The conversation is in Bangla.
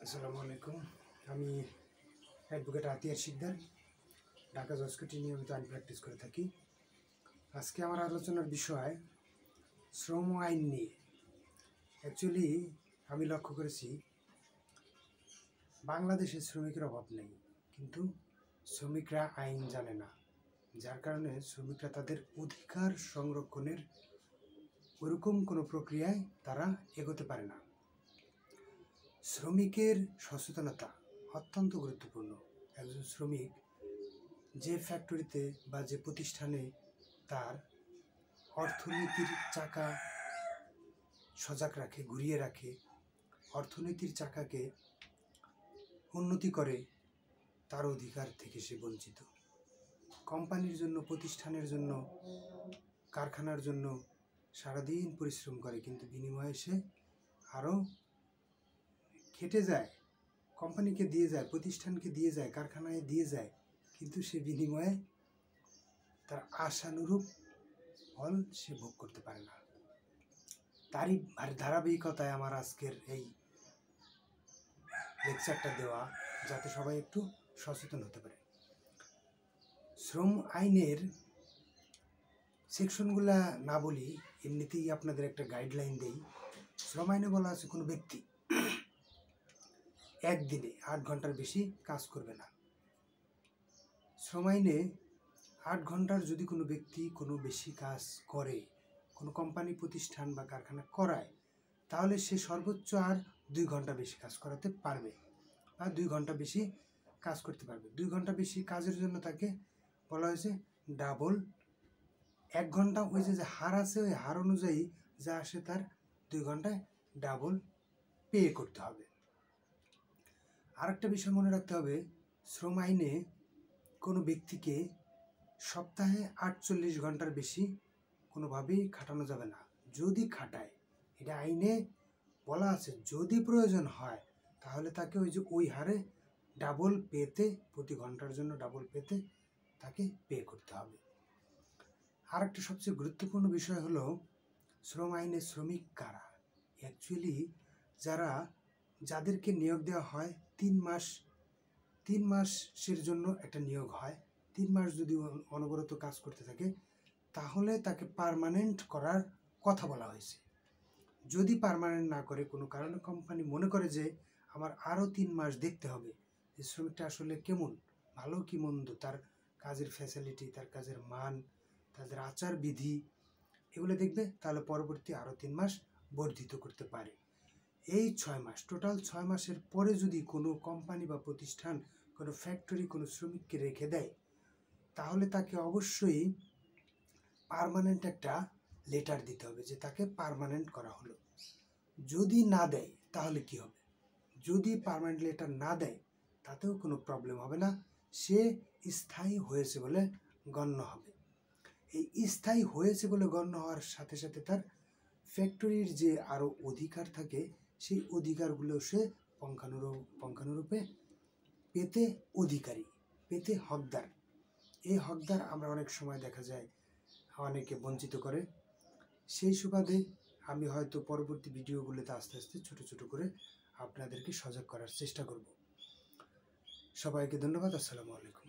আসসালামু আলাইকুম। আমি অ্যাডভোকেট আতিয়ার শিকদার, ঢাকা জজ কোর্টে নিয়মিত আইন প্র্যাকটিস করে থাকি। আজকে আমার আলোচনার বিষয় শ্রম আইন নিয়ে। অ্যাকচুয়ালি আমি লক্ষ্য করেছি বাংলাদেশে শ্রমিকের অভাব নেই, কিন্তু শ্রমিকরা আইন জানে না, যার কারণে শ্রমিকরা তাদের অধিকার সংরক্ষণের ওরকম কোনো প্রক্রিয়ায় তারা এগোতে পারে না। শ্রমিকের সচেতনতা অত্যন্ত গুরুত্বপূর্ণ। একজন শ্রমিক যে ফ্যাক্টরিতে বা যে প্রতিষ্ঠানে তার অর্থনীতির চাকা সজাগ রাখে, ঘুরিয়ে রাখে, অর্থনীতির চাকাকে উন্নতি করে, তার অধিকার থেকে সে বঞ্চিত। কোম্পানির জন্য, প্রতিষ্ঠানের জন্য, কারখানার জন্য সারাদিন পরিশ্রম করে, কিন্তু বিনিময়ে সে আরও খেটে যায়, কোম্পানিকে দিয়ে যায়, প্রতিষ্ঠানকে দিয়ে যায়, কারখানায় দিয়ে যায়, কিন্তু সে বিনিময়ে তার আশানুরূপ ফল সে ভোগ করতে পারে না। তারই ধারাবাহিকতায় আমার আজকের এই লেকচারটা দেওয়া, যাতে সবাই একটু সচেতন হতে পারে। শ্রম আইনের সেকশনগুলা না বলি, এমনিতেই আপনাদের একটা গাইডলাইন দেই। শ্রম আইনে বলা আছে কোনো ব্যক্তি একদিনে 8 ঘন্টার বেশি কাজ করবে না। শ্রম আইনে 8 ঘন্টার যদি কোনো ব্যক্তি কোনো বেশি কাজ করে, কোনো কোম্পানি, প্রতিষ্ঠান বা কারখানা করায়, তাহলে সে সর্বোচ্চ আর 2 ঘন্টা বেশি কাজ করাতে পারবে বা 2 ঘন্টা বেশি কাজ করতে পারবে। 2 ঘন্টা বেশি কাজের জন্য তাকে বলা হয়েছে ডাবল। 1 ঘন্টা ওই যে হার আছে, ওই হার অনুযায়ী যা আসে তার 2 ঘন্টায় ডাবল পে করতে হবে। আরেকটা বিষয় মনে রাখতে হবে, শ্রম আইনে কোনো ব্যক্তিকে সপ্তাহে 48 ঘন্টার বেশি কোনোভাবেই খাটানো যাবে না। যদি খাটায়, এটা আইনে বলা আছে, যদি প্রয়োজন হয় তাহলে তাকে ওই হারে ডাবল পেতে, প্রতি ঘন্টার জন্য ডাবল পেতে তাকে পে করতে হবে। আর একটা সবচেয়ে গুরুত্বপূর্ণ বিষয় হলো, শ্রম আইনে শ্রমিক কারা? অ্যাকচুয়ালি যাদেরকে নিয়োগ দেওয়া হয় 3 মাসের জন্য একটা নিয়োগ হয়। 3 মাস যদি অনবরত কাজ করতে থাকে, তাহলে তাকে পার্মানেন্ট করার কথা বলা হয়েছে। যদি পার্মানেন্ট না করে, কোনো কারণে কোম্পানি মনে করে যে আমার আরও 3 মাস দেখতে হবে যে শ্রমিকটা আসলে কেমন, ভালো কি মন্দ, তার কাজের ফ্যাসিলিটি, তার কাজের মান, তাদের আচার বিধি, এগুলো দেখবে, তাহলে পরবর্তী আরও 3 মাস বর্ধিত করতে পারে। এই 6 মাস, টোটাল 6 মাসের পরে যদি কোনো কোম্পানি বা প্রতিষ্ঠান, কোনো ফ্যাক্টরি কোনো শ্রমিককে রেখে দেয়, তাহলে তাকে অবশ্যই পার্মানেন্ট একটা লেটার দিতে হবে যে তাকে পার্মানেন্ট করা হলো। যদি না দেয় তাহলে কি হবে? যদি পার্মানেন্ট লেটার না দেয়, তাতেও কোনো প্রবলেম হবে না, সে স্থায়ী হয়েছে বলে গণ্য হবে। এই স্থায়ী হয়েছে বলে গণ্য হওয়ার সাথে সাথে তার ফ্যাক্টরির যে আরও অধিকার থাকে, সেই অধিকারগুলো সে পঙ্খানুরূপে পেতে অধিকারী, পেতে হকদার। এই হকদার আমরা অনেক সময় দেখা যায় অনেকে বঞ্চিত করে। সেই সুবাদে আমি হয়তো পরবর্তী ভিডিওগুলোতে আস্তে আস্তে ছোট ছোট করে আপনাদেরকে সজাগ করার চেষ্টা করব। সবাইকে ধন্যবাদ। আসসালামু আলাইকুম।